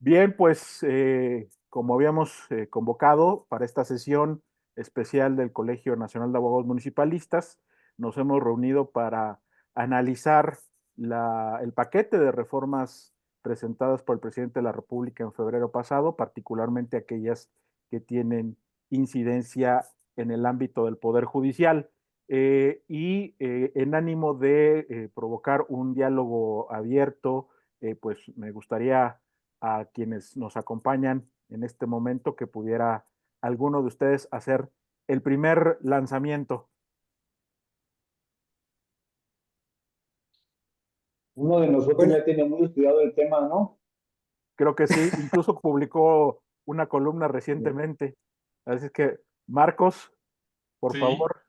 Bien, pues como habíamos convocado para esta sesión especial del Colegio Nacional de Abogados Municipalistas, nos hemos reunido para analizar el paquete de reformas presentadas por el presidente de la República en febrero pasado, particularmente aquellas que tienen incidencia en el ámbito del Poder Judicial. En ánimo de provocar un diálogo abierto, pues me gustaría a quienes nos acompañan en este momento que pudiera alguno de ustedes hacer el primer lanzamiento. Uno de nosotros Bueno, ya tiene muy estudiado el tema, ¿no? Creo que sí, incluso publicó una columna recientemente. Así que, Marcos, por sí, favor.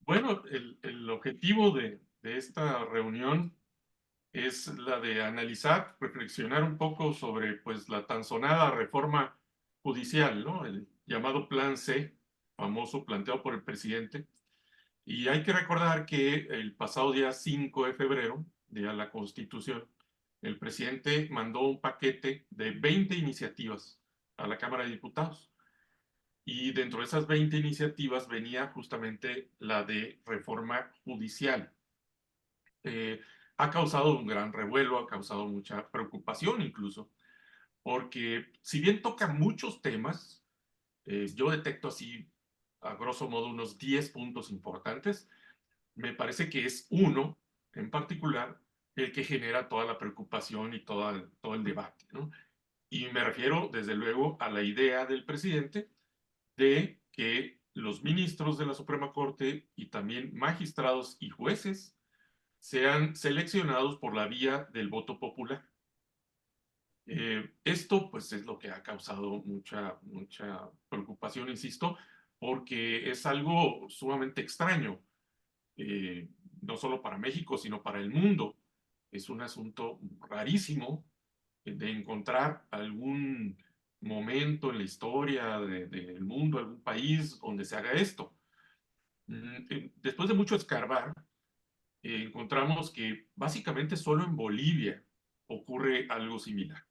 bueno, el objetivo de esta reunión es la de analizar, reflexionar un poco sobre pues, la tan sonada reforma judicial, ¿no? El llamado Plan C, famoso, planteado por el presidente. Y hay que recordar que el pasado día 5 de febrero, día de la Constitución, el presidente mandó un paquete de 20 iniciativas a la Cámara de Diputados. Y dentro de esas 20 iniciativas venía justamente la de reforma judicial. Eh, ha causado un gran revuelo, ha causado mucha preocupación incluso, porque si bien toca muchos temas, yo detecto así, a grosso modo, unos 10 puntos importantes. Me parece que es uno en particular el que genera toda la preocupación y todo el debate, ¿no? Y me refiero, desde luego, a la idea del presidente de que los ministros de la Suprema Corte y también magistrados y jueces sean seleccionados por la vía del voto popular. Esto pues es lo que ha causado mucha preocupación, insisto, porque es algo sumamente extraño, eh, no solo para México, sino para el mundo. Es un asunto rarísimo de encontrar algún momento en la historia del mundo, algún país donde se haga esto. Después de mucho escarbar, encontramos que básicamente solo en Bolivia ocurre algo similar.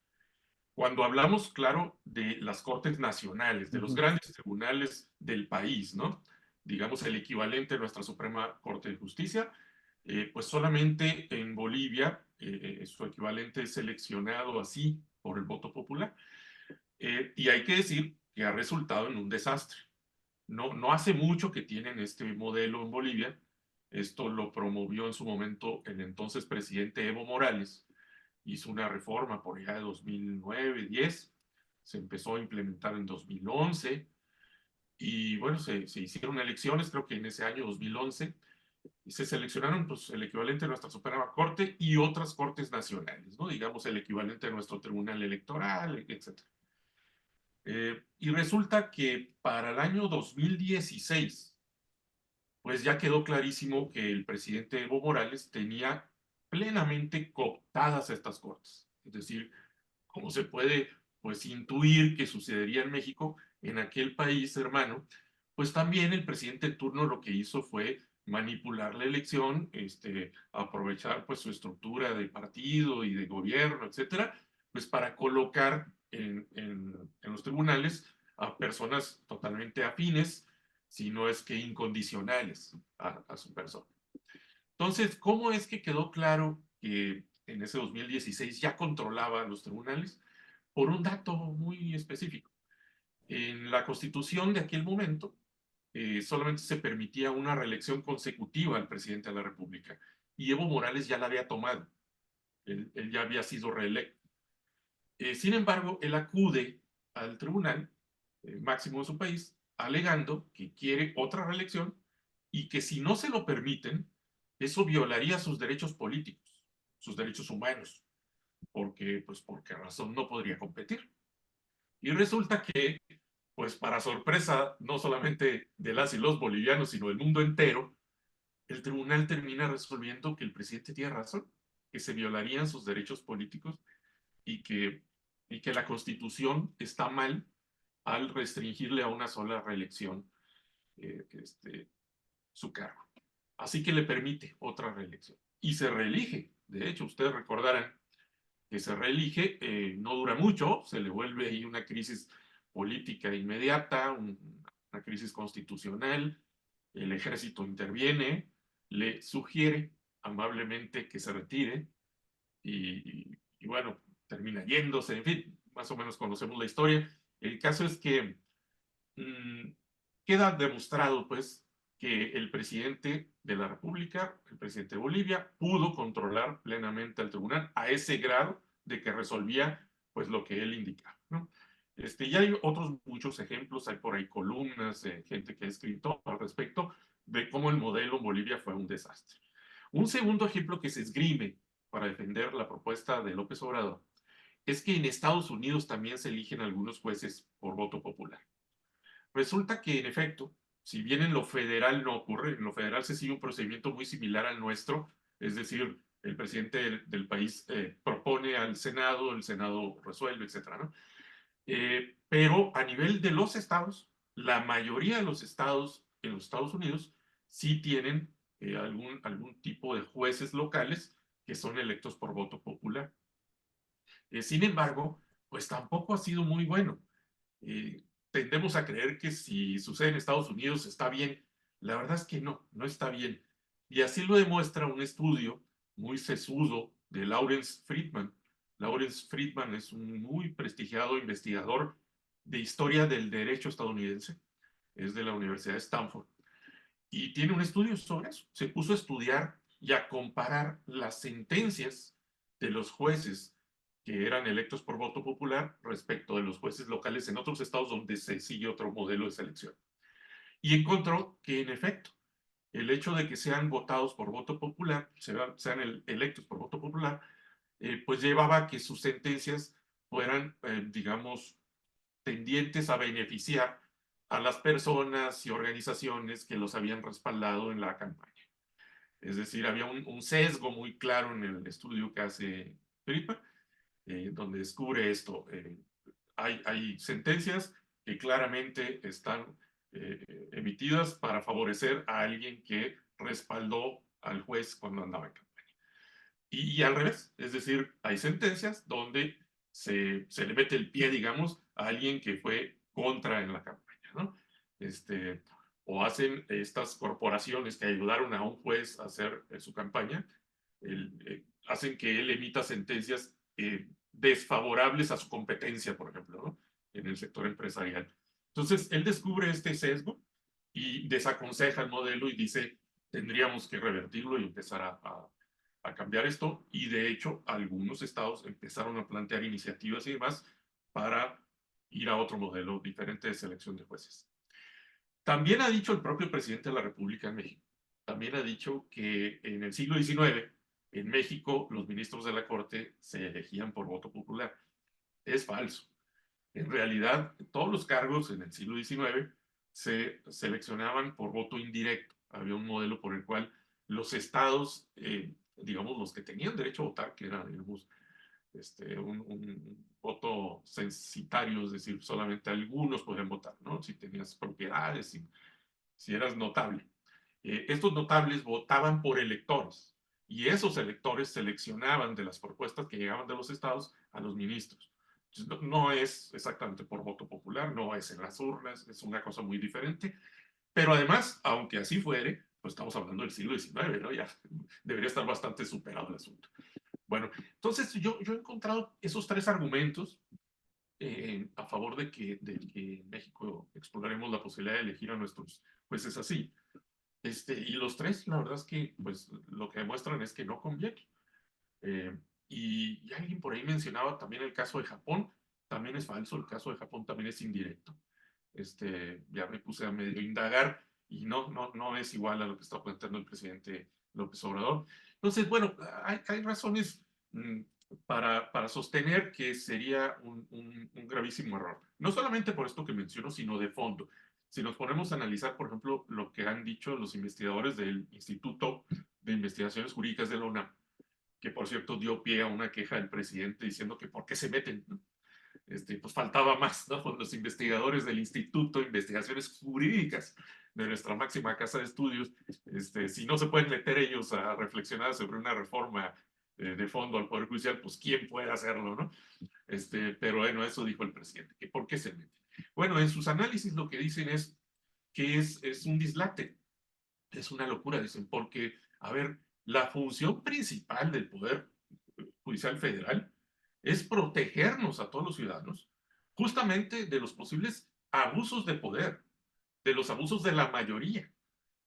Cuando hablamos, claro, de las cortes nacionales, de los Ujú. grandes tribunales del país, ¿no? Digamos el equivalente a nuestra Suprema Corte de Justicia, pues solamente en Bolivia su equivalente es seleccionado así por el voto popular. Y hay que decir que ha resultado en un desastre. No hace mucho que tienen este modelo en Bolivia. Esto lo promovió en su momento el entonces presidente Evo Morales. Hizo una reforma por allá de 2009-10. Se empezó a implementar en 2011. Y bueno, se hicieron elecciones, creo que en ese año 2011. Y se seleccionaron pues, el equivalente de nuestra Suprema Corte y otras cortes nacionales, ¿no? Digamos el equivalente de nuestro Tribunal Electoral, etc. Y resulta que para el año 2016 pues ya quedó clarísimo que el presidente Evo Morales tenía plenamente cooptadas estas cortes. Es decir, como se puede pues intuir que sucedería en México, en aquel país hermano, pues también el presidente en turno lo que hizo fue manipular la elección, aprovechar pues su estructura de partido y de gobierno, etcétera, pues para colocar en los tribunales a personas totalmente afines, si no es que incondicionales a su persona. Entonces, ¿cómo es que quedó claro que en ese 2016 ya controlaba los tribunales? Por un dato muy específico. En la constitución de aquel momento, solamente se permitía una reelección consecutiva al presidente de la República. Y Evo Morales ya la había tomado. Él ya había sido reelecto. Sin embargo, él acude al tribunal máximo de su país, alegando que quiere otra reelección y que si no se lo permiten, eso violaría sus derechos políticos, sus derechos humanos, porque, pues, por qué razón no podría competir. Y resulta que, pues, para sorpresa no solamente de las y los bolivianos, sino del mundo entero, el tribunal termina resolviendo que el presidente tiene razón, que se violarían sus derechos políticos y que la Constitución está mal al restringirle a una sola reelección su cargo. Así que le permite otra reelección. Y se reelige. De hecho, ustedes recordarán que se reelige, no dura mucho, se le vuelve ahí una crisis política inmediata, una crisis constitucional, el ejército interviene, le sugiere amablemente que se retire y bueno, termina yéndose, en fin, más o menos conocemos la historia. El caso es que queda demostrado, pues, que el presidente de la República, el presidente de Bolivia, pudo controlar plenamente al tribunal a ese grado de que resolvía, pues, lo que él indicaba, ¿no? Y hay otros muchos ejemplos, hay por ahí columnas, gente que ha escrito al respecto de cómo el modelo en Bolivia fue un desastre. Un segundo ejemplo que se esgrime para defender la propuesta de López Obrador es que en Estados Unidos también se eligen algunos jueces por voto popular. Resulta que, en efecto, si bien en lo federal no ocurre, en lo federal se sigue un procedimiento muy similar al nuestro, es decir, el presidente del país propone al Senado, el Senado resuelve, etcétera, ¿no? Pero a nivel de los estados, la mayoría de los estados en los Estados Unidos sí tienen algún tipo de jueces locales que son electos por voto popular. Sin embargo, pues tampoco ha sido muy bueno. Tendemos a creer que si sucede en Estados Unidos está bien. La verdad es que no, no está bien. Y así lo demuestra un estudio muy sesudo de Lawrence Friedman. Lawrence Friedman es un muy prestigiado investigador de historia del derecho estadounidense. Es de la Universidad de Stanford. Y tiene un estudio sobre eso. Se puso a estudiar y a comparar las sentencias de los jueces que eran electos por voto popular respecto de los jueces locales en otros estados donde se sigue otro modelo de selección. Y encontró que, en efecto, el hecho de que sean votados por voto popular, sean electos por voto popular, pues llevaba a que sus sentencias fueran, digamos, tendientes a beneficiar a las personas y organizaciones que los habían respaldado en la campaña. Es decir, había un sesgo muy claro en el estudio que hace Friedman, donde descubre esto. Hay sentencias que claramente están emitidas para favorecer a alguien que respaldó al juez cuando andaba en campaña. Y al revés, es decir, hay sentencias donde se le mete el pie, digamos, a alguien que fue contra en la campaña, ¿no? O hacen estas corporaciones que ayudaron a un juez a hacer su campaña, hacen que él emita sentencias desfavorables a su competencia, por ejemplo, ¿no? En el sector empresarial. Entonces, él descubre este sesgo y desaconseja el modelo y dice, tendríamos que revertirlo y empezar a cambiar esto. Y de hecho, algunos estados empezaron a plantear iniciativas y demás para ir a otro modelo diferente de selección de jueces. También ha dicho el propio presidente de la República en México, también ha dicho que en el siglo XIX, en México, los ministros de la Corte se elegían por voto popular. Es falso. En realidad, todos los cargos en el siglo XIX se seleccionaban por voto indirecto. Había un modelo por el cual los estados, digamos, los que tenían derecho a votar, que era, digamos, un voto censitario, es decir, solamente algunos podían votar, ¿no? Si tenías propiedades, si eras notable. Estos notables votaban por electores y esos electores seleccionaban de las propuestas que llegaban de los estados a los ministros. Entonces, no es exactamente por voto popular, no es en las urnas, es una cosa muy diferente. Pero además, aunque así fuere, pues estamos hablando del siglo XIX, ¿no? Ya debería estar bastante superado el asunto. Bueno, entonces yo he encontrado esos tres argumentos a favor de que en México exploraremos la posibilidad de elegir a nuestros jueces así. Y los tres, la verdad es que pues, lo que demuestran es que no conviene. Y alguien por ahí mencionaba también el caso de Japón. También es falso, el caso de Japón también es indirecto. Ya me puse a medio indagar y no es igual a lo que está planteando el presidente López Obrador. Entonces, bueno, hay razones para sostener que sería un gravísimo error. No solamente por esto que menciono, sino de fondo. Si nos ponemos a analizar, por ejemplo, lo que han dicho los investigadores del Instituto de Investigaciones Jurídicas de la UNAM, que por cierto dio pie a una queja del presidente diciendo que por qué se meten, ¿no? Pues faltaba más, ¿no? Los investigadores del Instituto de Investigaciones Jurídicas de nuestra máxima casa de estudios, si no se pueden meter ellos a reflexionar sobre una reforma de fondo al Poder Judicial, pues quién puede hacerlo, ¿no? Pero bueno, eso dijo el presidente, que por qué se mete. Bueno, en sus análisis lo que dicen es que es un dislate, es una locura, dicen, porque, a ver, la función principal del Poder Judicial Federal es protegernos a todos los ciudadanos justamente de los posibles abusos de poder, de los abusos de la mayoría.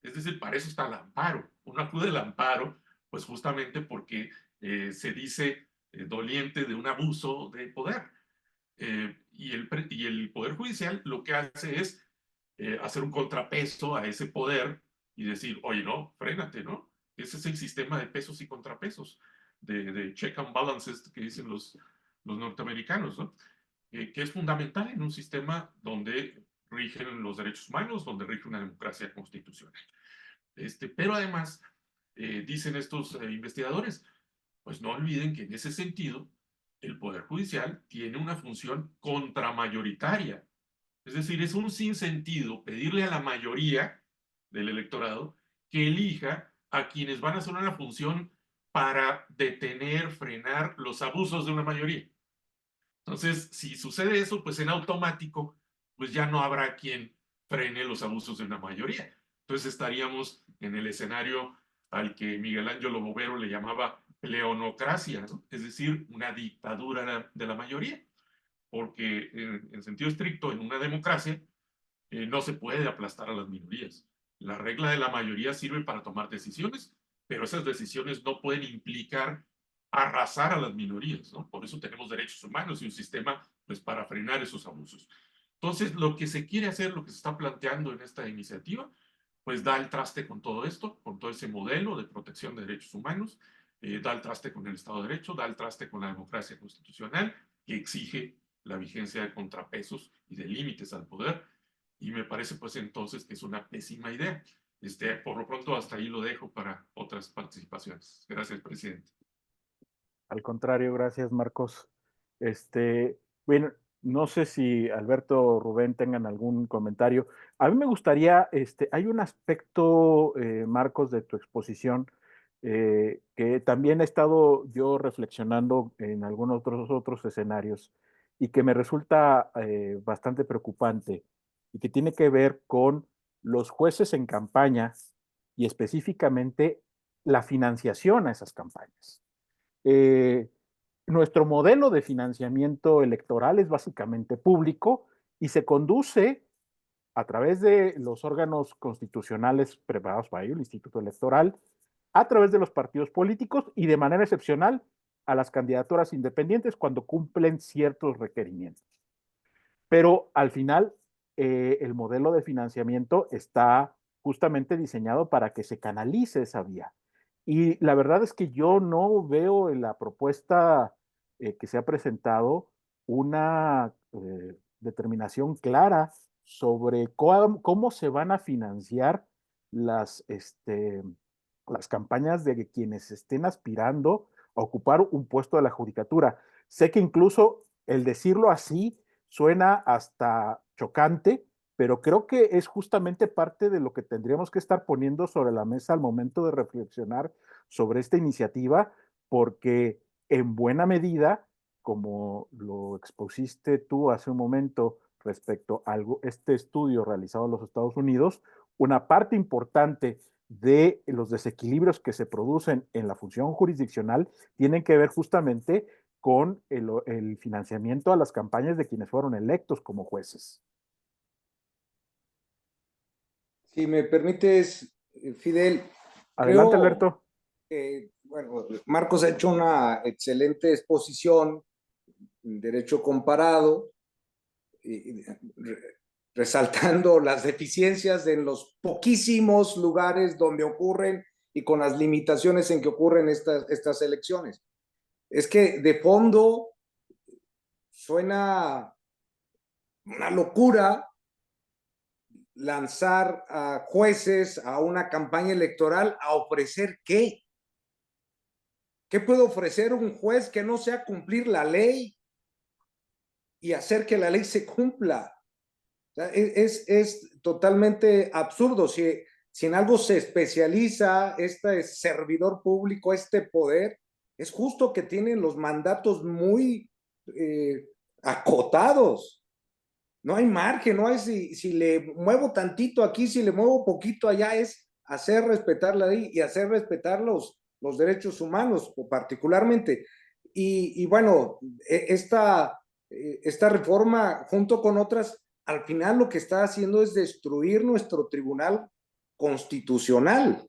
Es decir, para eso está el amparo. Uno acude al amparo, pues justamente porque se dice doliente de un abuso de poder. Y el Poder Judicial lo que hace es hacer un contrapeso a ese poder y decir, oye, no, frénate, ¿no? Ese es el sistema de pesos y contrapesos, de check and balances que dicen los norteamericanos, ¿no? Que es fundamental en un sistema donde rigen los derechos humanos, donde rige una democracia constitucional. Pero además, dicen estos investigadores, pues no olviden que en ese sentido, el Poder Judicial tiene una función contramayoritaria. Es decir, es un sinsentido pedirle a la mayoría del electorado que elija a quienes van a hacer una función para detener, frenar los abusos de una mayoría. Entonces, si sucede eso, pues en automático, pues ya no habrá quien frene los abusos de una mayoría. Entonces estaríamos en el escenario al que Miguel Ángel Bovero le llamaba pleonocracia, ¿no? Es decir, una dictadura de la mayoría, porque en sentido estricto, en una democracia, no se puede aplastar a las minorías. La regla de la mayoría sirve para tomar decisiones, pero esas decisiones no pueden implicar arrasar a las minorías, ¿no? Por eso tenemos derechos humanos y un sistema, pues, para frenar esos abusos. Entonces, lo que se quiere hacer, lo que se está planteando en esta iniciativa, pues da el traste con todo esto, con todo ese modelo de protección de derechos humanos, da el traste con el Estado de Derecho, da el traste con la democracia constitucional, que exige la vigencia de contrapesos y de límites al poder, y me parece pues entonces que es una pésima idea. Por lo pronto hasta ahí lo dejo para otras participaciones. Gracias, presidente. Al contrario, gracias, Marcos. Bueno, no sé si Alberto o Rubén tengan algún comentario. A mí me gustaría, hay un aspecto, Marcos, de tu exposición que también he estado yo reflexionando en algunos otros escenarios y que me resulta bastante preocupante y que tiene que ver con los jueces en campaña y específicamente la financiación a esas campañas. Eh, Nuestro modelo de financiamiento electoral es básicamente público y se conduce a través de los órganos constitucionales preparados para ello, el Instituto Electoral, a través de los partidos políticos y de manera excepcional a las candidaturas independientes cuando cumplen ciertos requerimientos. Pero al final, el modelo de financiamiento está justamente diseñado para que se canalice esa vía. Y la verdad es que yo no veo en la propuesta que se ha presentado una determinación clara sobre cómo se van a financiar las, las campañas de quienes estén aspirando a ocupar un puesto de la judicatura. Sé que incluso el decirlo así suena hasta chocante, pero creo que es justamente parte de lo que tendríamos que estar poniendo sobre la mesa al momento de reflexionar sobre esta iniciativa, porque en buena medida, como lo expusiste tú hace un momento respecto a este estudio realizado en los Estados Unidos, una parte importante de los desequilibrios que se producen en la función jurisdiccional tienen que ver justamente con el financiamiento a las campañas de quienes fueron electos como jueces. Si me permites, Fidel, Adelante, creo Alberto. que, bueno, Marcos ha hecho una excelente exposición en derecho comparado, resaltando las deficiencias en los poquísimos lugares donde ocurren y con las limitaciones en que ocurren estas elecciones. Es que de fondo suena una locura lanzar a jueces a una campaña electoral a ofrecer ¿qué? ¿Qué puede ofrecer un juez que no sea cumplir la ley y hacer que la ley se cumpla? O sea, es totalmente absurdo. Si en algo se especializa este servidor público, este poder, Es justo que tienen los mandatos muy acotados. No hay margen, no hay si le muevo tantito aquí, si le muevo poquito allá, es hacer respetar la ley y hacer respetar los derechos humanos, particularmente. Y bueno, esta reforma, junto con otras, al final lo que está haciendo es destruir nuestro tribunal constitucional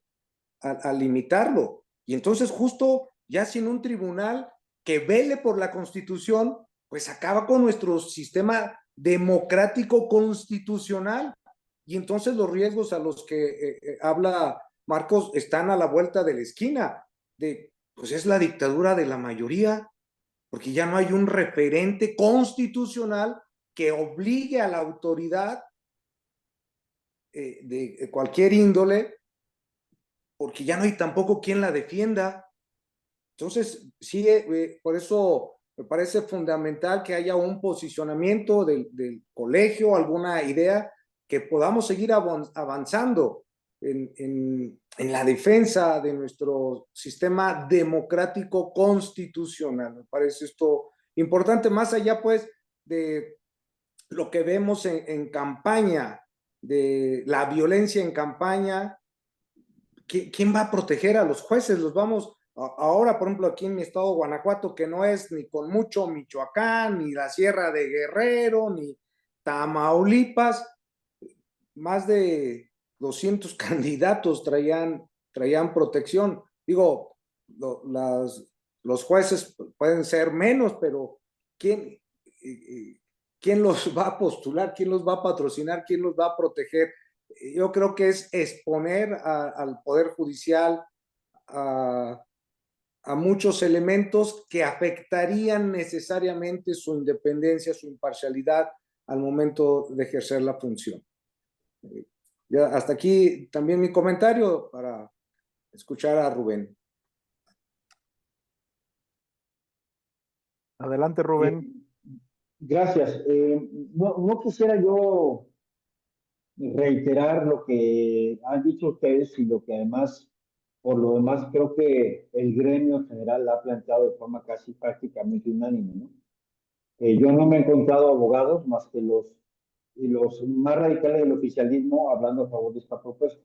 al limitarlo. Y entonces justo ya sin un tribunal que vele por la Constitución, pues acaba con nuestro sistema democrático constitucional. Y entonces los riesgos a los que habla Marcos están a la vuelta de la esquina. Pues es la dictadura de la mayoría, porque ya no hay un referente constitucional que obligue a la autoridad de cualquier índole, porque ya no hay tampoco quien la defienda. Entonces, sí, por eso me parece fundamental que haya un posicionamiento del colegio, alguna idea que podamos seguir avanzando en la defensa de nuestro sistema democrático constitucional. Me parece esto importante, más allá pues de lo que vemos en campaña, de la violencia en campaña. ¿Quién va a proteger a los jueces? Los vamos, ahora, por ejemplo, aquí en mi estado, Guanajuato, que no es ni con mucho Michoacán, ni la Sierra de Guerrero, ni Tamaulipas, más de 200 candidatos traían protección. Digo, los jueces pueden ser menos, pero ¿quién los va a postular? ¿Quién los va a patrocinar? ¿Quién los va a proteger? Yo creo que es exponer al Poder Judicial a muchos elementos que afectarían necesariamente su independencia, su imparcialidad al momento de ejercer la función. Ya hasta aquí también mi comentario para escuchar a Rubén. Adelante, Rubén. Gracias. No quisiera yo reiterar lo que han dicho ustedes y lo que además, por lo demás, creo que el gremio en general ha planteado de forma casi prácticamente unánime, ¿no? Yo no me he encontrado abogados más que los más radicales del oficialismo hablando a favor de esta propuesta.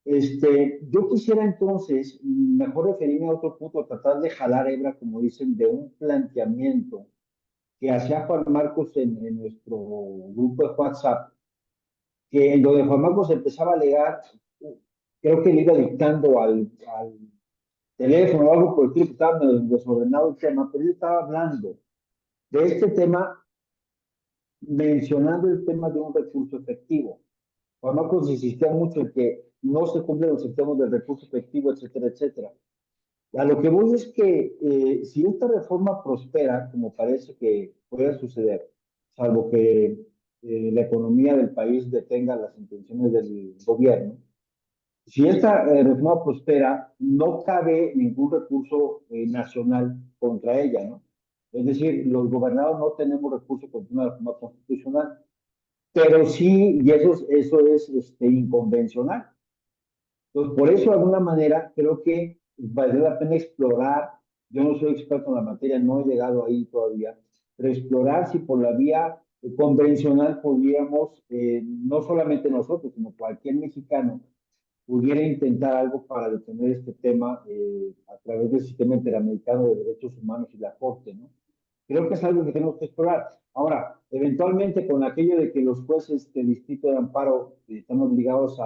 Yo quisiera entonces mejor referirme a otro punto, tratar de jalar hebra, como dicen, de un planteamiento que hacía Juan Marcos en nuestro grupo de WhatsApp, que en donde Juan Marcos empezaba a alegar, creo que le iba dictando al teléfono o algo por el estilo, que estaba medio desordenado el tema, pero yo estaba hablando de este tema, mencionando el tema de un recurso efectivo. Juan Marcos insistía mucho en que no se cumplen los extremos del recurso efectivo, etcétera, etcétera. A lo que voy es que si esta reforma prospera, como parece que puede suceder, salvo que la economía del país detenga las intenciones del gobierno, si esta reforma prospera, no cabe ningún recurso nacional contra ella, ¿no? Es decir, los gobernados no tenemos recursos contra una reforma constitucional, pero sí, y eso es inconvencional. Entonces, por eso, de alguna manera, creo que vale la pena explorar. Yo no soy experto en la materia, no he llegado ahí todavía, pero explorar si por la vía convencional pudiéramos, no solamente nosotros, sino cualquier mexicano, pudiera intentar algo para detener este tema a través del Sistema Interamericano de Derechos Humanos y la Corte, ¿no? Creo que es algo que tenemos que explorar. Ahora, eventualmente con aquello de que los jueces del Distrito de Amparo están obligados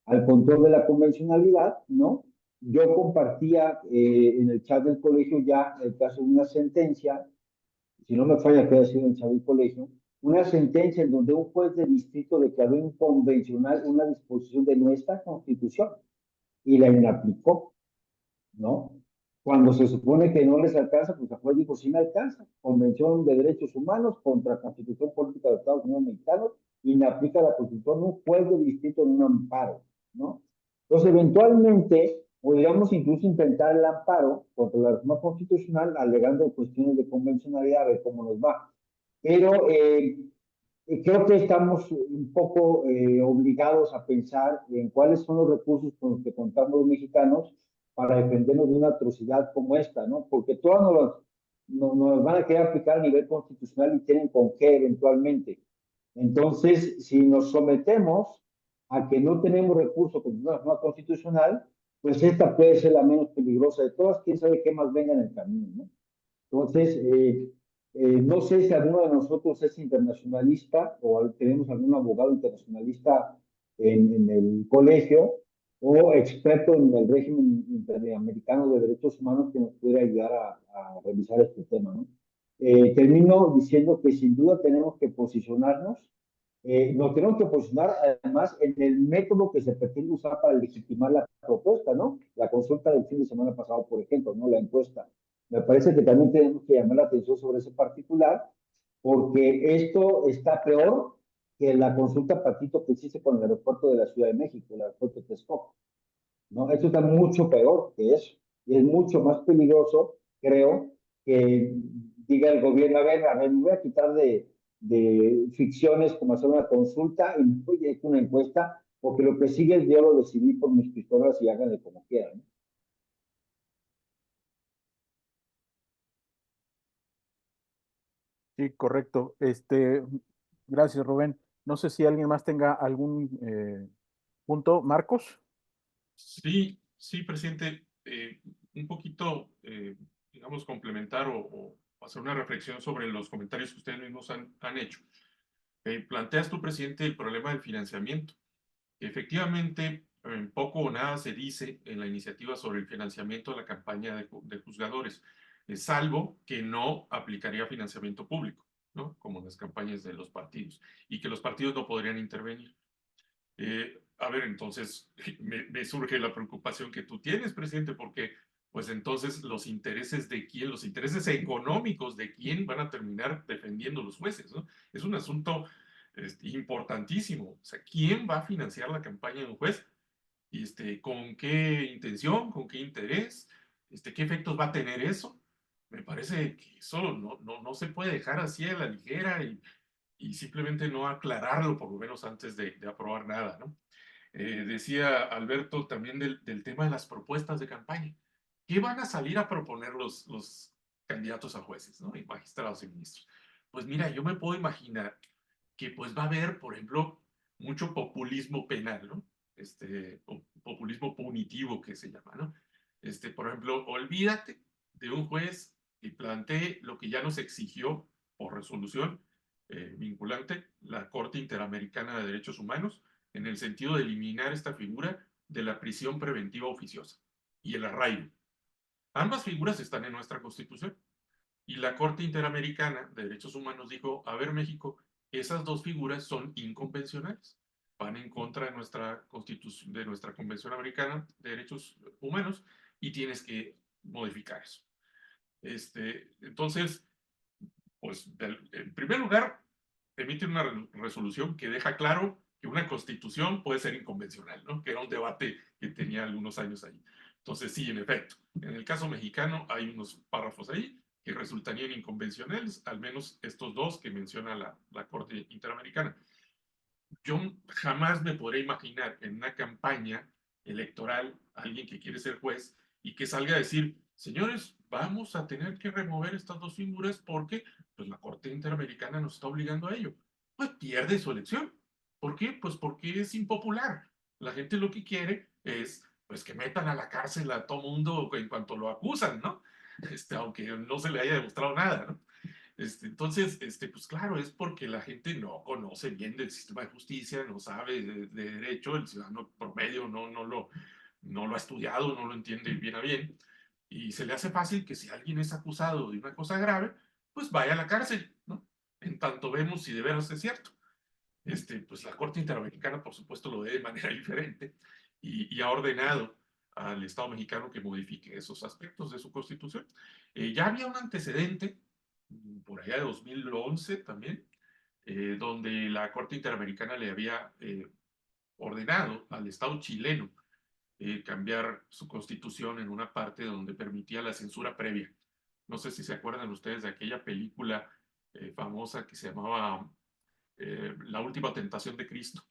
al control de la convencionalidad, ¿no? Yo compartía en el chat del colegio ya el caso de una sentencia, si no me falla que haya sido en el chat del colegio, una sentencia en donde un juez de distrito declaró inconvencional una disposición de nuestra Constitución y la inaplicó, ¿no? Cuando se supone que no les alcanza, pues el juez dijo, sí me alcanza. Convención de Derechos Humanos contra Constitución Política de Estados Unidos Mexicanos, inaplica la Constitución un juez de distrito en un amparo, ¿no? Entonces, eventualmente, podríamos incluso intentar el amparo contra la reforma constitucional, alegando cuestiones de convencionalidad, a ver cómo nos va. Pero creo que estamos un poco obligados a pensar en cuáles son los recursos con los que contamos los mexicanos para defendernos de una atrocidad como esta, ¿no? Porque todas nos van a querer aplicar a nivel constitucional y tienen con qué eventualmente. Entonces, si nos sometemos a que no tenemos recursos con una reforma constitucional, pues esta puede ser la menos peligrosa de todas, quién sabe qué más venga en el camino, ¿no? Entonces, no sé si alguno de nosotros es internacionalista o tenemos algún abogado internacionalista en el colegio o experto en el régimen interamericano de derechos humanos que nos pudiera ayudar a revisar este tema, ¿no? Termino diciendo que sin duda tenemos que posicionarnos, nos tenemos que posicionar además en el método que se pretende usar para legitimar la propuesta, ¿no? La consulta del fin de semana pasado, por ejemplo, ¿no? La encuesta. Me parece que también tenemos que llamar la atención sobre ese particular, porque esto está peor que la consulta patito que hiciste con el aeropuerto de la Ciudad de México, el aeropuerto de Texcoco, ¿no? Esto está mucho peor que eso, y es mucho más peligroso, creo, que diga el gobierno, a ver, me voy a quitar de ficciones como hacer una consulta y me voy a hacer una encuesta, porque lo que sigue es yo lo decidí por mis pistolas y háganle como quieran, ¿no? Sí, correcto. Gracias, Rubén. No sé si alguien más tenga algún punto. Marcos. Sí, sí, presidente. Un poquito, digamos, complementar o hacer una reflexión sobre los comentarios que ustedes mismos han hecho. Planteas tú, presidente, el problema del financiamiento. Efectivamente, poco o nada se dice en la iniciativa sobre el financiamiento de la campaña de juzgadores, salvo que no aplicaría financiamiento público, ¿no? Como en las campañas de los partidos, y que los partidos no podrían intervenir. A ver, entonces me surge la preocupación que tú tienes, presidente, porque pues entonces los intereses de quién, los intereses económicos de quién van a terminar defendiendo los jueces, ¿no? Es un asunto importantísimo. O sea, ¿quién va a financiar la campaña de un juez? Y ¿con qué intención? ¿Con qué interés? ¿Qué efectos va a tener eso? Me parece que eso no se puede dejar así a la ligera y simplemente no aclararlo, por lo menos antes de aprobar nada, ¿no? Decía Alberto también del tema de las propuestas de campaña. ¿Qué van a salir a proponer los candidatos a jueces, ¿no? Y magistrados y ministros? Pues mira, yo me puedo imaginar que pues va a haber, por ejemplo, mucho populismo penal, ¿no? Populismo punitivo que se llama, ¿no? Por ejemplo, olvídate de un juez que plantee lo que ya nos exigió por resolución vinculante la Corte Interamericana de Derechos Humanos, en el sentido de eliminar esta figura de la prisión preventiva oficiosa y el arraigo. Ambas figuras están en nuestra Constitución. Y la Corte Interamericana de Derechos Humanos dijo, a ver, México, esas dos figuras son inconvencionales, van en contra de nuestra Constitución, de nuestra Convención Americana de Derechos Humanos, y tienes que modificar eso. Entonces, pues, en primer lugar, emite una resolución que deja claro que una constitución puede ser inconvencional, ¿no? Que era un debate que tenía algunos años ahí. Entonces, sí, en efecto, en el caso mexicano hay unos párrafos ahí que resultarían inconvencionales, al menos estos dos que menciona la Corte Interamericana. Yo jamás me podré imaginar en una campaña electoral alguien que quiere ser juez y que salga a decir, señores, vamos a tener que remover estas dos figuras porque pues, la Corte Interamericana nos está obligando a ello. Pues pierde su elección. ¿Por qué? Pues porque es impopular. La gente lo que quiere es pues que metan a la cárcel a todo mundo en cuanto lo acusan, ¿no? Aunque no se le haya demostrado nada, ¿no? Entonces, pues claro, es porque la gente no conoce bien del sistema de justicia, no sabe de derecho, el ciudadano promedio no lo ha estudiado, no lo entiende bien a bien, y se le hace fácil que si alguien es acusado de una cosa grave, pues vaya a la cárcel, ¿no? En tanto vemos si de veras es cierto. Pues la Corte Interamericana, por supuesto, lo ve de manera diferente y ha ordenado al Estado mexicano que modifique esos aspectos de su constitución. Ya había un antecedente por allá de 2011 también, donde la Corte Interamericana le había ordenado al Estado chileno cambiar su constitución en una parte donde permitía la censura previa. No sé si se acuerdan ustedes de aquella película famosa que se llamaba La última tentación de Cristo.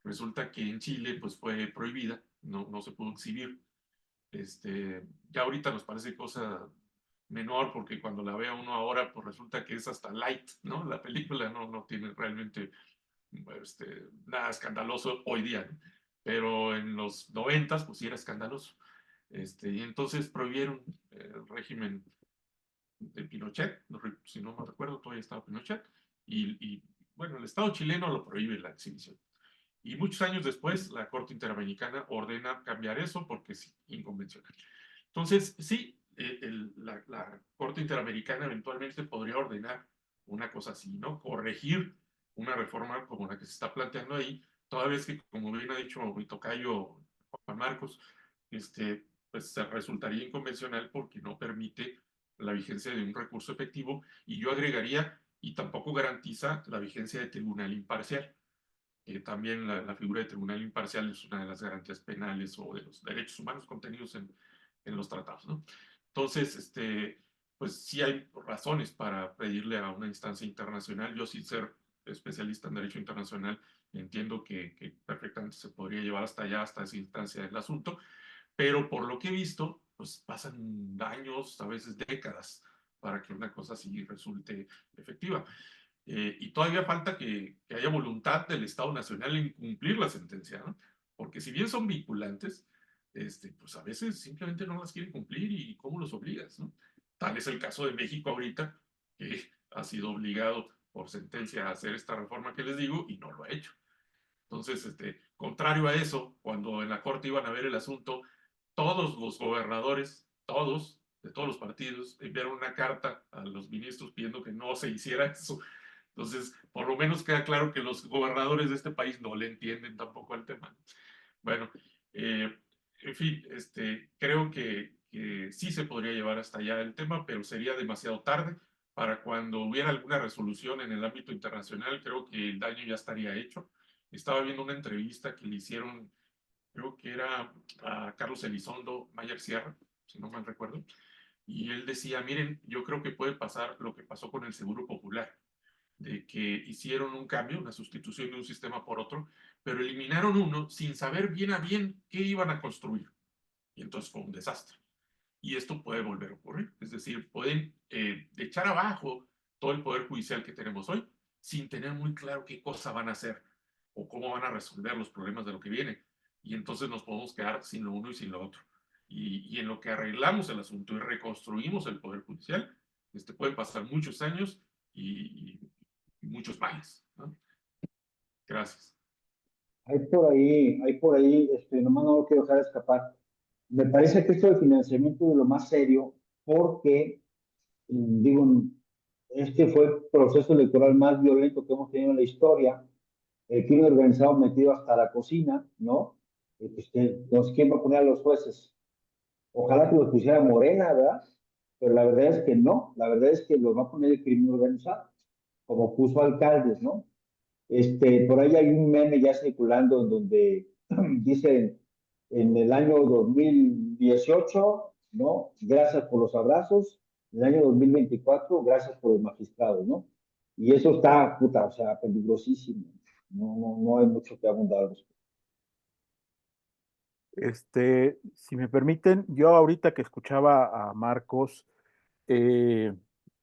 Resulta que en Chile pues fue prohibida, no se pudo exhibir. Ya ahorita nos parece cosa menor, porque cuando la vea uno ahora, pues resulta que es hasta light, ¿no? La película no tiene realmente nada escandaloso hoy día, ¿no? Pero en los 90, pues sí era escandaloso. Y entonces prohibieron el régimen de Pinochet, si no me recuerdo, todavía estaba Pinochet, y bueno, el Estado chileno lo prohíbe la exhibición. Y muchos años después, la Corte Interamericana ordena cambiar eso porque es inconvencional. Entonces, sí, la Corte Interamericana eventualmente podría ordenar una cosa así, ¿no? Corregir una reforma como la que se está planteando ahí, toda vez que, como bien ha dicho mi tocayo Juan Marcos, pues se resultaría inconvencional porque no permite la vigencia de un recurso efectivo, y yo agregaría, y tampoco garantiza la vigencia de tribunal imparcial. También la figura de tribunal imparcial es una de las garantías penales o de los derechos humanos contenidos en los tratados, ¿no? Entonces, pues sí hay razones para pedirle a una instancia internacional. Yo, sin ser especialista en derecho internacional, entiendo que perfectamente se podría llevar hasta allá, hasta esa instancia del asunto, pero por lo que he visto, pues pasan años, a veces décadas, para que una cosa así resulte efectiva. Y todavía falta que haya voluntad del Estado Nacional en cumplir la sentencia, ¿no? Porque si bien son vinculantes, pues a veces simplemente no las quieren cumplir, y ¿cómo los obligas, no? Tal es el caso de México ahorita, que ha sido obligado por sentencia a hacer esta reforma que les digo y no lo ha hecho. Entonces, contrario a eso, cuando en la Corte iban a ver el asunto, todos los gobernadores, todos, de todos los partidos, enviaron una carta a los ministros pidiendo que no se hiciera eso. Entonces, por lo menos queda claro que los gobernadores de este país no le entienden tampoco al tema. Bueno, en fin, creo que sí se podría llevar hasta allá el tema, pero sería demasiado tarde. Para cuando hubiera alguna resolución en el ámbito internacional, creo que el daño ya estaría hecho. Estaba viendo una entrevista que le hicieron, creo que era a Carlos Elizondo Mayer Sierra, si no mal recuerdo, y él decía, miren, yo creo que puede pasar lo que pasó con el Seguro Popular, de que hicieron un cambio, una sustitución de un sistema por otro, pero eliminaron uno sin saber bien a bien qué iban a construir. Y entonces fue un desastre. Y esto puede volver a ocurrir. Es decir, pueden echar abajo todo el poder judicial que tenemos hoy sin tener muy claro qué cosa van a hacer o cómo van a resolver los problemas de lo que viene. Y entonces nos podemos quedar sin lo uno y sin lo otro. Y en lo que arreglamos el asunto y reconstruimos el poder judicial, pueden pasar muchos años y muchos males, ¿no? Gracias. Hay por ahí, nomás no lo quiero dejar escapar. Me parece que esto del financiamiento es de lo más serio, porque, digo, este fue el proceso electoral más violento que hemos tenido en la historia. El crimen organizado metido hasta la cocina, ¿no? Pues, ¿quién va a poner a los jueces? Ojalá que los pusiera Morena, ¿verdad? Pero la verdad es que no, la verdad es que los va a poner el crimen organizado, como puso alcaldes, ¿no? Por ahí hay un meme ya circulando en donde dicen en el año 2018, ¿no? Gracias por los abrazos. En el año 2024, gracias por los magistrados, ¿no? Y eso está, puta, o sea, peligrosísimo. No hay mucho que abundar al respecto. Si me permiten, yo ahorita que escuchaba a Marcos eh,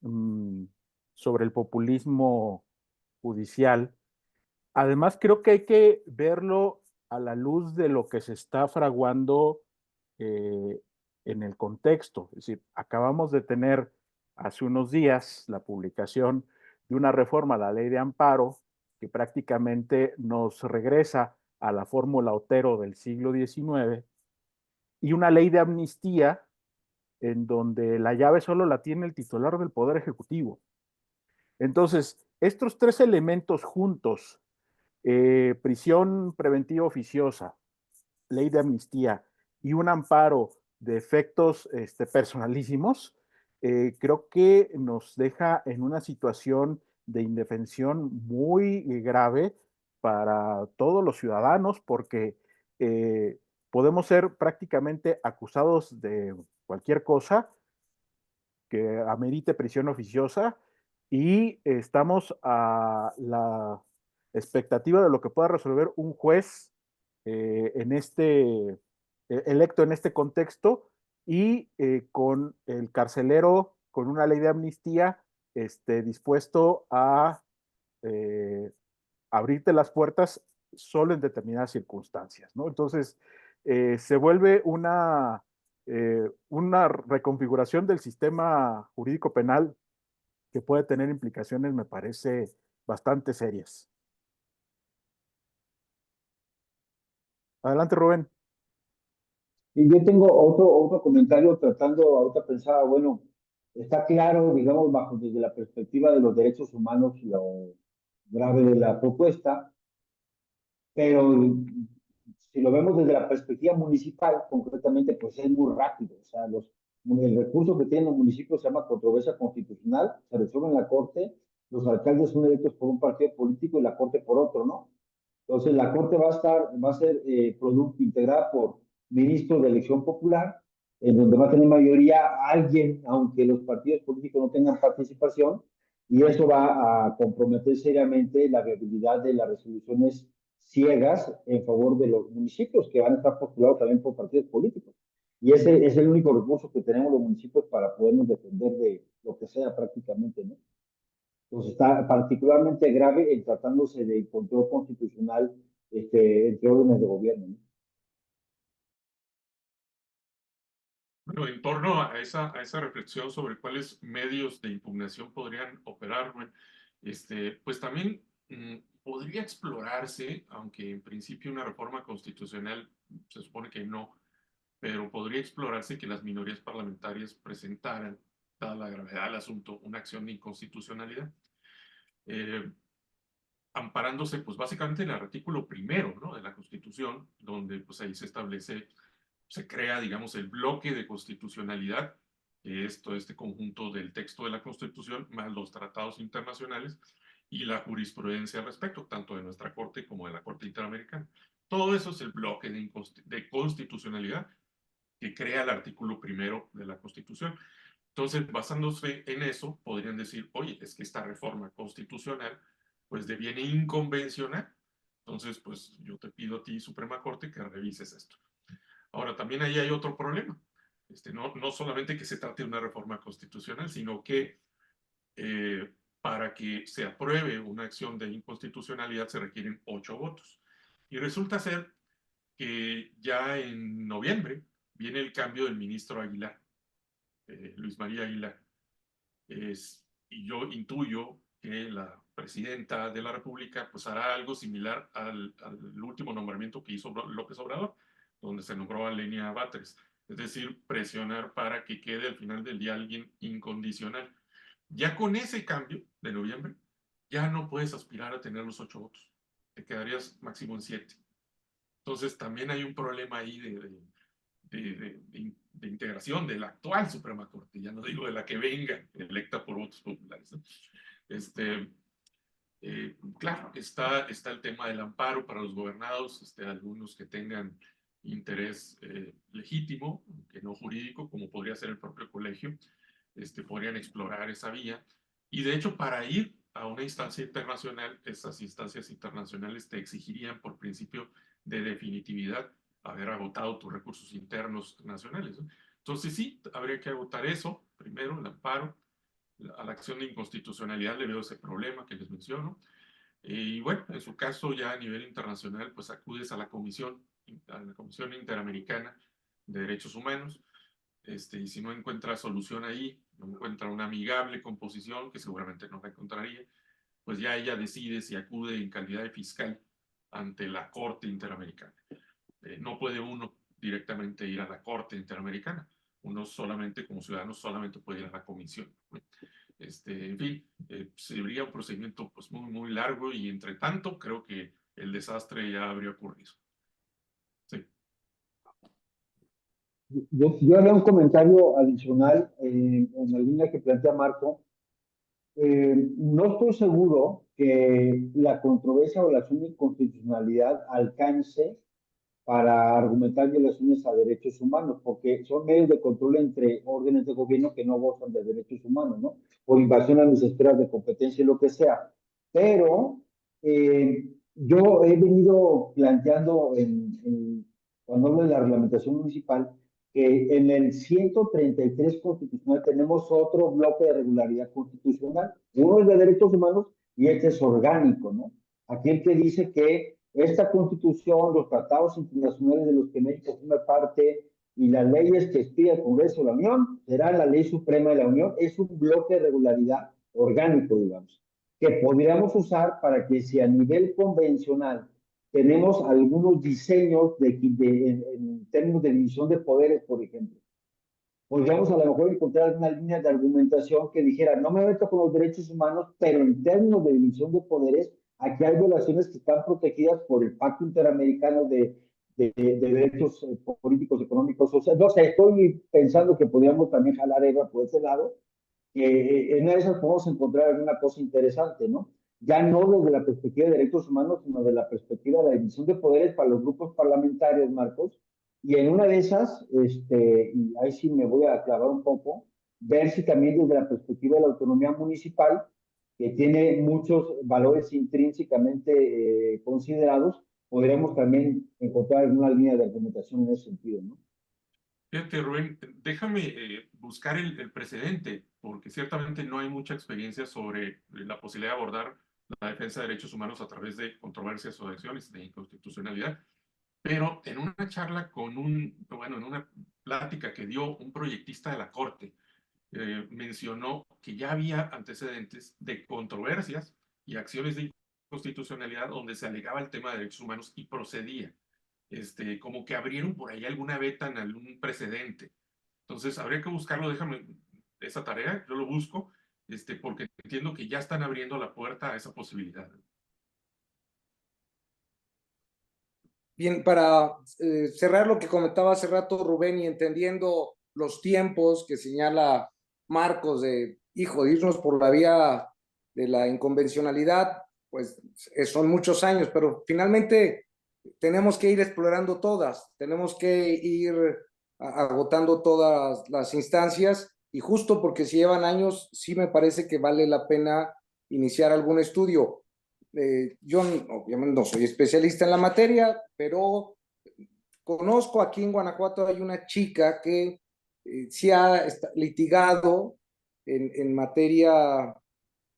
mm, sobre el populismo judicial, además creo que hay que verlo a la luz de lo que se está fraguando eh, en el contexto. Es decir, acabamos de tener hace unos días la publicación de una reforma a la ley de amparo que prácticamente nos regresa a la fórmula Otero del siglo XIX, y una ley de amnistía en donde la llave solo la tiene el titular del Poder Ejecutivo. Entonces, estos tres elementos juntos, prisión preventiva oficiosa, ley de amnistía y un amparo de efectos personalísimos, creo que nos deja en una situación de indefensión muy grave para todos los ciudadanos, porque podemos ser prácticamente acusados de cualquier cosa que amerite prisión oficiosa, y estamos a la expectativa de lo que pueda resolver un juez en electo en este contexto y con el carcelero, con una ley de amnistía, dispuesto a abrirte las puertas solo en determinadas circunstancias, ¿no? Entonces, se vuelve una reconfiguración del sistema jurídico penal que puede tener implicaciones, me parece, bastante serias. Adelante, Rubén. Y yo tengo otro comentario tratando, ahorita pensaba, bueno, está claro, digamos, bajo desde la perspectiva de los derechos humanos lo grave de la propuesta, pero si lo vemos desde la perspectiva municipal, concretamente, pues es muy rápido. O sea, el recurso que tienen los municipios se llama controversia constitucional, se resuelve en la Corte, los alcaldes son electos por un partido político y la Corte por otro, ¿no? Entonces, la Corte va a ser integrada por ministros de elección popular, en donde va a tener mayoría alguien, aunque los partidos políticos no tengan participación, y eso va a comprometer seriamente la viabilidad de las resoluciones ciegas en favor de los municipios que van a estar postulados también por partidos políticos. Y ese es el único recurso que tenemos los municipios para podernos defender de lo que sea prácticamente, ¿no? Pues está particularmente grave en tratándose de control constitucional entre órdenes de gobierno, ¿no? Bueno, en torno a esa reflexión sobre cuáles medios de impugnación podrían operar, pues también podría explorarse, aunque en principio una reforma constitucional se supone que no, pero podría explorarse que las minorías parlamentarias presentaran, dada la gravedad del asunto, una acción de inconstitucionalidad, amparándose pues básicamente en el artículo primero, ¿no?, de la Constitución, donde pues ahí se crea, digamos, el bloque de constitucionalidad, que es todo este conjunto del texto de la Constitución, más los tratados internacionales y la jurisprudencia al respecto, tanto de nuestra Corte como de la Corte Interamericana. Todo eso es el bloque de constitucionalidad que crea el artículo primero de la Constitución. Entonces, basándose en eso, podrían decir, oye, es que esta reforma constitucional, pues deviene inconvencional. Entonces, pues yo te pido a ti, Suprema Corte, que revises esto. Ahora, también ahí hay otro problema. No solamente que se trate de una reforma constitucional, sino que para que se apruebe una acción de inconstitucionalidad se requieren 8 votos. Y resulta ser que ya en noviembre viene el cambio del ministro Aguilar, Luis María Aguilar. Y yo intuyo que la presidenta de la República pues hará algo similar al último nombramiento que hizo López Obrador, donde se nombró a Lenia Batres, es decir, presionar para que quede al final del día alguien incondicional. Ya con ese cambio de noviembre, ya no puedes aspirar a tener los 8 votos, te quedarías máximo en 7. Entonces también hay un problema ahí de integración de la actual Suprema Corte, ya no digo de la que venga, electa por votos populares, ¿no? Claro, está el tema del amparo para los gobernados, algunos que tengan interés legítimo, que no jurídico, como podría ser el propio colegio, podrían explorar esa vía. Y de hecho, para ir a una instancia internacional, esas instancias internacionales te exigirían por principio de definitividad haber agotado tus recursos internos nacionales, ¿no? Entonces sí, habría que agotar eso, primero el amparo. A la acción de inconstitucionalidad le veo ese problema que les menciono. Y bueno, en su caso ya a nivel internacional, pues acudes a la Comisión Interamericana de Derechos Humanos, y si no encuentra solución ahí, no encuentra una amigable composición, que seguramente no la encontraría, pues ya ella decide si acude en calidad de fiscal ante la Corte Interamericana. No puede uno directamente ir a la Corte Interamericana, uno solamente como ciudadano solamente puede ir a la comisión. En fin, sería un procedimiento pues muy largo y entre tanto creo que el desastre ya habría ocurrido. Sí. Yo haría un comentario adicional en la línea que plantea Marco. No estoy seguro que la controversia o la acción de inconstitucionalidad alcance para argumentar violaciones a derechos humanos, porque son medios de control entre órdenes de gobierno que no gozan de derechos humanos, ¿no? Por invasión a mis esferas de competencia y lo que sea. Pero yo he venido planteando cuando hablo de la reglamentación municipal, que en el 133 constitucional tenemos otro bloque de regularidad constitucional. Uno es de derechos humanos y este es orgánico, ¿no? Aquel que dice que esta constitución, los tratados internacionales de los que México forma parte y las leyes que expide el Congreso de la Unión, será la ley suprema de la Unión, es un bloque de regularidad orgánico, digamos, que podríamos usar para que si a nivel convencional tenemos algunos diseños en términos de división de poderes, por ejemplo, podríamos a lo mejor encontrar una línea de argumentación que dijera, no me meto con los derechos humanos, pero en términos de división de poderes, aquí hay violaciones que están protegidas por el Pacto Interamericano de Derechos Políticos, Económicos, Sociales. No sé, estoy pensando que podríamos también jalar Eva por ese lado, que en esas podemos encontrar alguna cosa interesante, ¿no? Ya no desde la perspectiva de derechos humanos, sino de la perspectiva de la división de poderes para los grupos parlamentarios, Marcos. Y en una de esas, y ahí sí me voy a aclarar un poco, ver si también desde la perspectiva de la autonomía municipal, que tiene muchos valores intrínsecamente considerados, podremos también encontrar alguna línea de argumentación en ese sentido, ¿no? Fíjate, Rubén, déjame buscar el precedente, porque ciertamente no hay mucha experiencia sobre la posibilidad de abordar la defensa de derechos humanos a través de controversias o acciones de inconstitucionalidad, pero en una charla en una plática que dio un proyectista de la Corte, mencionó que ya había antecedentes de controversias y acciones de inconstitucionalidad donde se alegaba el tema de derechos humanos y procedía. Como que abrieron por ahí alguna veta en algún precedente. Entonces, habría que buscarlo, déjame esa tarea, yo lo busco, porque entiendo que ya están abriendo la puerta a esa posibilidad. Bien, para cerrar lo que comentaba hace rato Rubén y entendiendo los tiempos que señala Marcos de irnos por la vía de la inconvencionalidad, pues son muchos años, pero finalmente tenemos que ir explorando todas, tenemos que ir agotando todas las instancias y justo porque si llevan años, sí me parece que vale la pena iniciar algún estudio. Yo obviamente no soy especialista en la materia, pero conozco aquí en Guanajuato hay una chica que sí ha litigado en materia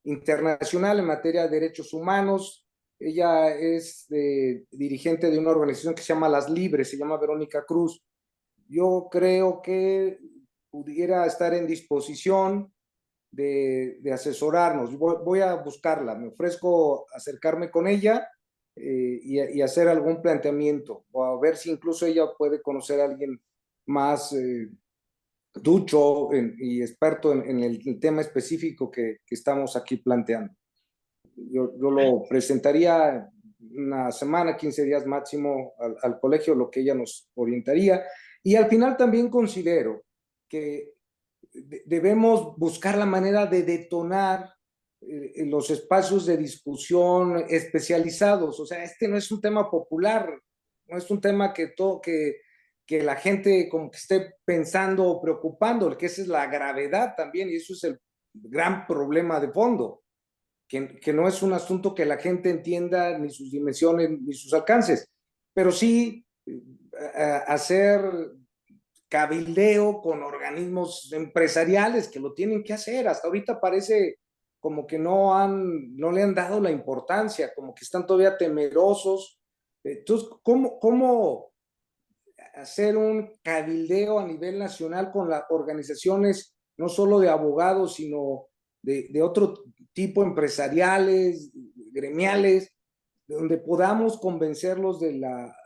internacional, en materia de derechos humanos. Ella es dirigente de una organización que se llama Las Libres, se llama Verónica Cruz. Yo creo que pudiera estar en disposición de asesorarnos. Voy a buscarla, me ofrezco acercarme con ella y hacer algún planteamiento, o a ver si incluso ella puede conocer a alguien más ducho y experto en el tema específico que estamos aquí planteando. Yo lo presentaría una semana, 15 días máximo al colegio, lo que ella nos orientaría. Y al final también considero que debemos buscar la manera de detonar los espacios de discusión especializados. O sea, no es un tema popular, no es un tema que la gente como que esté pensando o preocupando, que esa es la gravedad también, y eso es el gran problema de fondo, que no es un asunto que la gente entienda ni sus dimensiones ni sus alcances, pero sí hacer cabildeo con organismos empresariales que lo tienen que hacer. Hasta ahorita parece como que no le han dado la importancia, como que están todavía temerosos. Entonces, ¿cómo hacer un cabildeo a nivel nacional con las organizaciones, no solo de abogados, sino de otro tipo, empresariales, gremiales, donde podamos convencerlos de la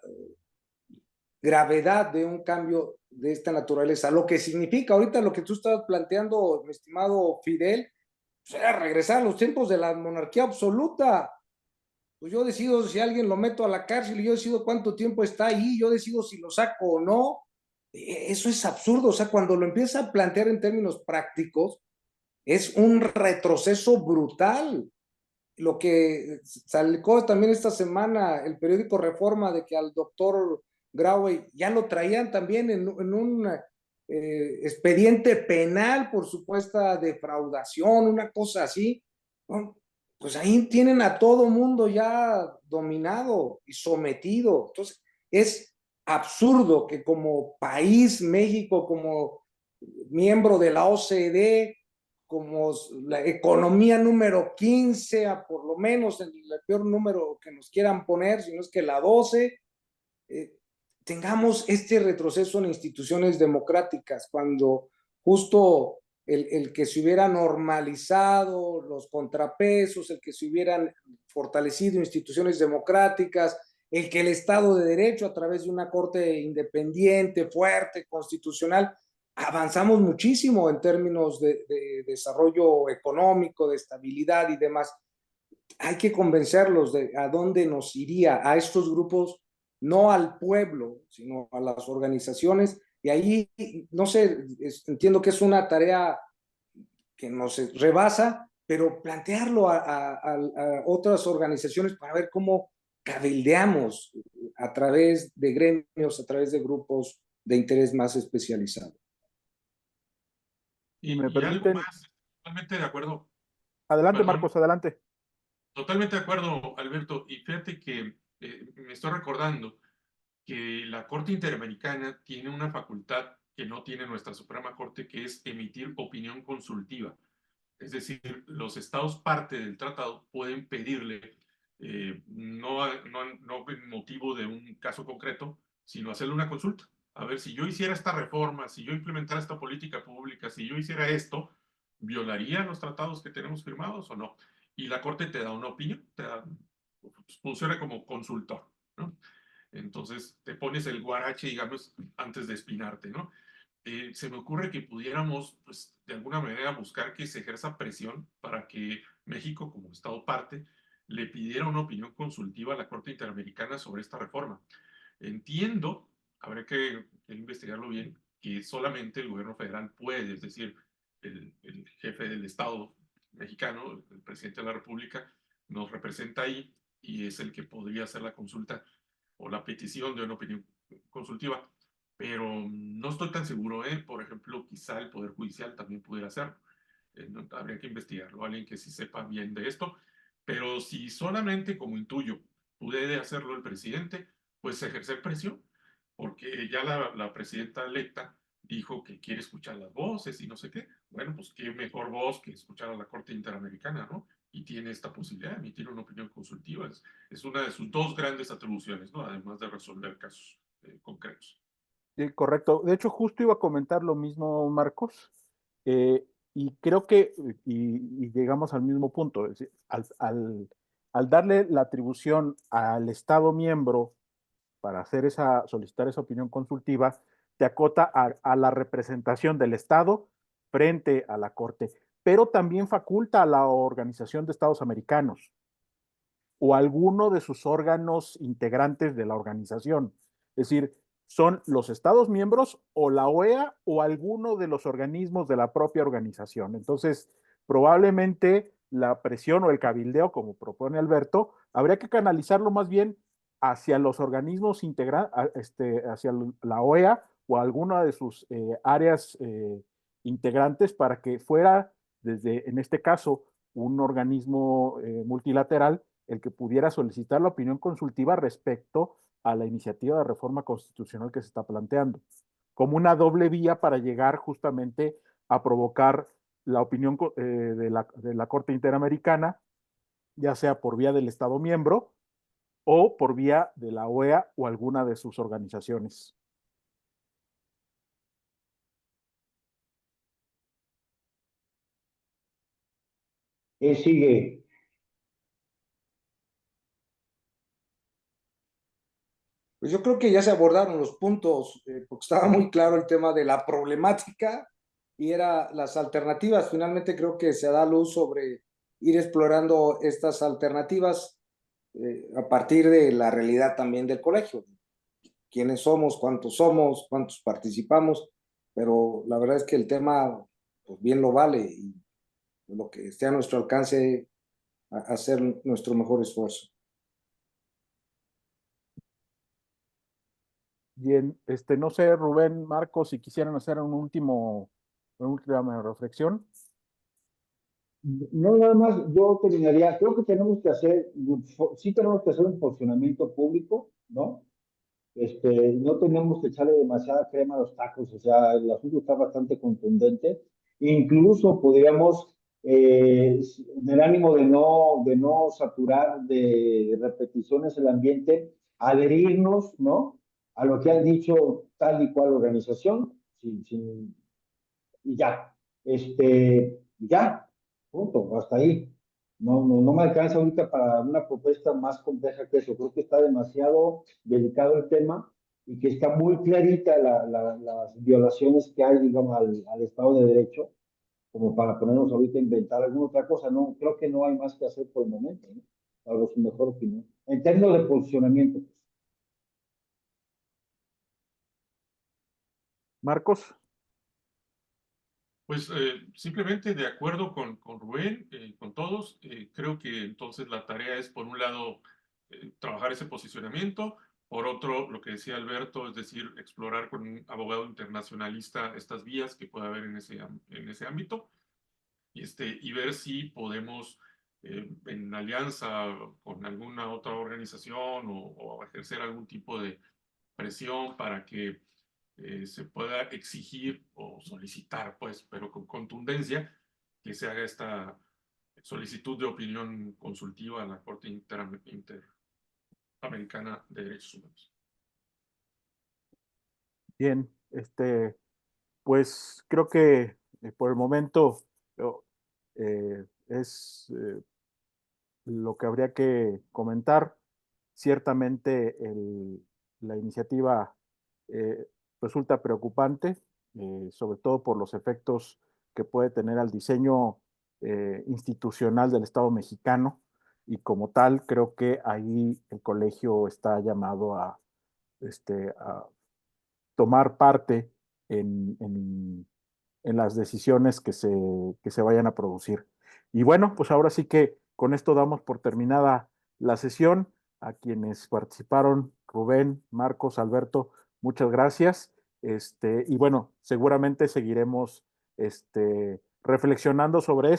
gravedad de un cambio de esta naturaleza? Lo que significa ahorita lo que tú estás planteando, mi estimado Fidel, pues era regresar a los tiempos de la monarquía absoluta. Pues yo decido si alguien lo meto a la cárcel, yo decido cuánto tiempo está ahí, yo decido si lo saco o no. Eso es absurdo. O sea, cuando lo empieza a plantear en términos prácticos, es un retroceso brutal. Lo que salió también esta semana el periódico Reforma de que al doctor Graue ya lo traían también en un expediente penal por supuesta defraudación, una cosa así, ¿no? Pues ahí tienen a todo mundo ya dominado y sometido. Entonces, es absurdo que como país, México, como miembro de la OCDE, como la economía número 15, a por lo menos el peor número que nos quieran poner, si no es que la 12, tengamos este retroceso en instituciones democráticas, cuando justo el que se hubiera normalizado los contrapesos, el que se hubieran fortalecido instituciones democráticas, el que el Estado de Derecho a través de una corte independiente, fuerte, constitucional, avanzamos muchísimo en términos de desarrollo económico, de estabilidad y demás. Hay que convencerlos de a dónde nos iría, a estos grupos, no al pueblo, sino a las organizaciones. Y ahí, no sé, entiendo que es una tarea que nos rebasa, pero plantearlo a otras organizaciones para ver cómo cabildeamos a través de gremios, a través de grupos de interés más especializado. Y me Y algo permiten, más, totalmente de acuerdo, adelante perdón, Marcos, adelante. totalmente de acuerdo, Alberto. Y fíjate que me estoy recordando que la Corte Interamericana tiene una facultad que no tiene nuestra Suprema Corte, que es emitir opinión consultiva. Es decir, los estados parte del tratado pueden pedirle, no en motivo de un caso concreto, sino hacerle una consulta. A ver, si yo hiciera esta reforma, si yo implementara esta política pública, si yo hiciera esto, ¿violaría los tratados que tenemos firmados o no? Y la Corte te da una opinión, funciona como consultor, ¿no? Entonces te pones el guarache, digamos, antes de espinarte, ¿no? Se me ocurre que pudiéramos, pues, de alguna manera buscar que se ejerza presión para que México, como Estado parte, le pidiera una opinión consultiva a la Corte Interamericana sobre esta reforma. Entiendo, habrá que investigarlo bien, que solamente el gobierno federal puede, es decir, el jefe del Estado mexicano, el presidente de la República, nos representa ahí y es el que podría hacer la consulta o la petición de una opinión consultiva, pero no estoy tan seguro, ¿eh? Por ejemplo, quizá el Poder Judicial también pudiera hacerlo. No, habría que investigarlo, alguien que sí sepa bien de esto, pero si solamente, como intuyo, puede hacerlo el presidente, pues ejercer presión, porque ya la presidenta electa dijo que quiere escuchar las voces y no sé qué. Bueno, pues qué mejor voz que escuchar a la Corte Interamericana, ¿no? Y tiene esta posibilidad de emitir una opinión consultiva. Es una de sus dos grandes atribuciones, ¿no? Además de resolver casos concretos. Sí, correcto. De hecho, justo iba a comentar lo mismo, Marcos, y creo que, y llegamos al mismo punto, es decir, al darle la atribución al Estado miembro para solicitar esa opinión consultiva, te acota a la representación del Estado frente a la Corte, pero también faculta a la Organización de Estados Americanos o alguno de sus órganos integrantes de la organización. Es decir, son los Estados miembros o la OEA o alguno de los organismos de la propia organización. Entonces, probablemente la presión o el cabildeo, como propone Alberto, habría que canalizarlo más bien hacia los organismos hacia la OEA o alguna de sus áreas integrantes para que fuera, desde, en este caso, un organismo multilateral el que pudiera solicitar la opinión consultiva respecto a la iniciativa de reforma constitucional que se está planteando, como una doble vía para llegar justamente a provocar la opinión de la Corte Interamericana, ya sea por vía del Estado miembro o por vía de la OEA o alguna de sus organizaciones. ¿Qué sigue? Pues yo creo que ya se abordaron los puntos, porque estaba muy claro el tema de la problemática y era las alternativas. Finalmente creo que se da luz sobre ir explorando estas alternativas a partir de la realidad también del colegio. Quiénes somos, cuántos participamos, pero la verdad es que el tema pues bien lo vale y lo que esté a nuestro alcance, hacer nuestro mejor esfuerzo. Bien, no sé, Rubén, Marcos, si quisieran hacer una última reflexión. No, nada más, yo terminaría, creo que tenemos que hacer, sí tenemos que hacer un funcionamiento público, ¿no? No tenemos que echarle demasiada crema a los tacos, o sea, el asunto está bastante contundente. Incluso podríamos, en el ánimo de no saturar de repeticiones el ambiente, adherirnos, ¿no? A lo que han dicho tal y cual organización, y ya, ya, punto, hasta ahí. No me alcanza ahorita para una propuesta más compleja que eso. Creo que está demasiado delicado el tema y que está muy clarita las violaciones que hay, digamos, al Estado de Derecho, como para ponernos ahorita a inventar alguna otra cosa. No, creo que no hay más que hacer por el momento, ¿no? A su mejor opinión. En términos de posicionamiento. Marcos. Pues simplemente de acuerdo con Rubén, con todos, creo que entonces la tarea es, por un lado, trabajar ese posicionamiento, por otro, lo que decía Alberto, es decir, explorar con un abogado internacionalista estas vías que pueda haber en ese ámbito, y ver si podemos, en alianza con alguna otra organización o ejercer algún tipo de presión para que se pueda exigir o solicitar, pues, pero con contundencia, que se haga esta solicitud de opinión consultiva a la Corte Interamericana de Derechos Humanos. Bien, pues creo que por el momento es lo que habría que comentar. Ciertamente la iniciativa resulta preocupante, sobre todo por los efectos que puede tener al diseño institucional del Estado mexicano, y como tal creo que ahí el colegio está llamado a tomar parte en las decisiones que se vayan a producir. Y bueno, pues ahora sí que con esto damos por terminada la sesión. A quienes participaron, Rubén, Marcos, Alberto, muchas gracias. Y bueno, seguramente seguiremos reflexionando sobre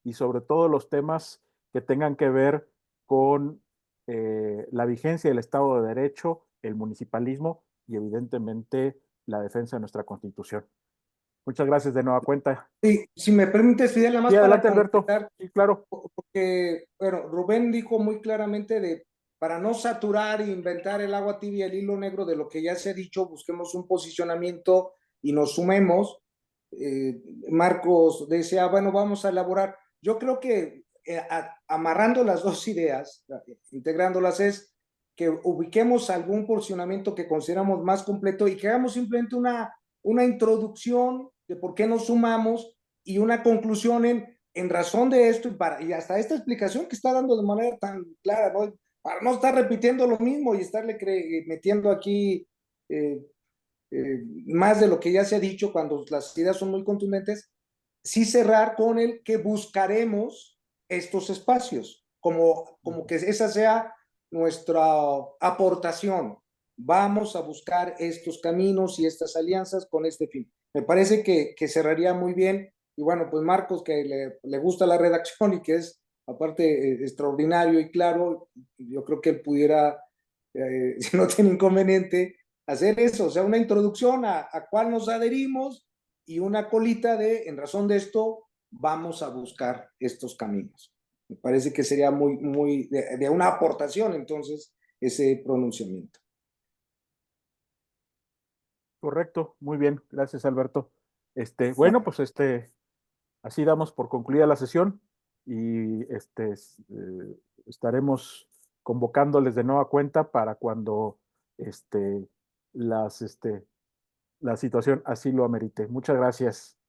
y sobre todo los temas que tengan que ver con la vigencia del Estado de Derecho, el municipalismo y evidentemente la defensa de nuestra Constitución. Muchas gracias de nueva cuenta. Sí, si me permites, Fidel, nada más Sí, para adelante, Alberto. completar, Sí, claro. porque, bueno, Rubén dijo muy claramente para no saturar e inventar el agua tibia, el hilo negro de lo que ya se ha dicho, busquemos un posicionamiento y nos sumemos. Marcos decía, bueno, vamos a elaborar. Yo creo que amarrando las dos ideas, integrándolas, es que ubiquemos algún posicionamiento que consideramos más completo y que hagamos simplemente una introducción de por qué nos sumamos y una conclusión en razón de esto y hasta esta explicación que está dando de manera tan clara, ¿no? Para no estar repitiendo lo mismo y estarle metiendo aquí más de lo que ya se ha dicho cuando las ideas son muy contundentes, sí cerrar con el que buscaremos estos espacios, como que esa sea nuestra aportación. Vamos a buscar estos caminos y estas alianzas con este fin. Me parece que cerraría muy bien. Y bueno, pues Marcos, que le gusta la redacción y que es aparte extraordinario y claro, yo creo que él pudiera, si no tiene inconveniente, hacer eso, o sea, una introducción a cuál nos adherimos y una colita en razón de esto, vamos a buscar estos caminos. Me parece que sería muy de una aportación, entonces, ese pronunciamiento. Correcto, muy bien, gracias, Alberto. Bueno, pues así damos por concluida la sesión y estaremos convocándoles de nueva cuenta para cuando la situación así lo amerite. Muchas gracias.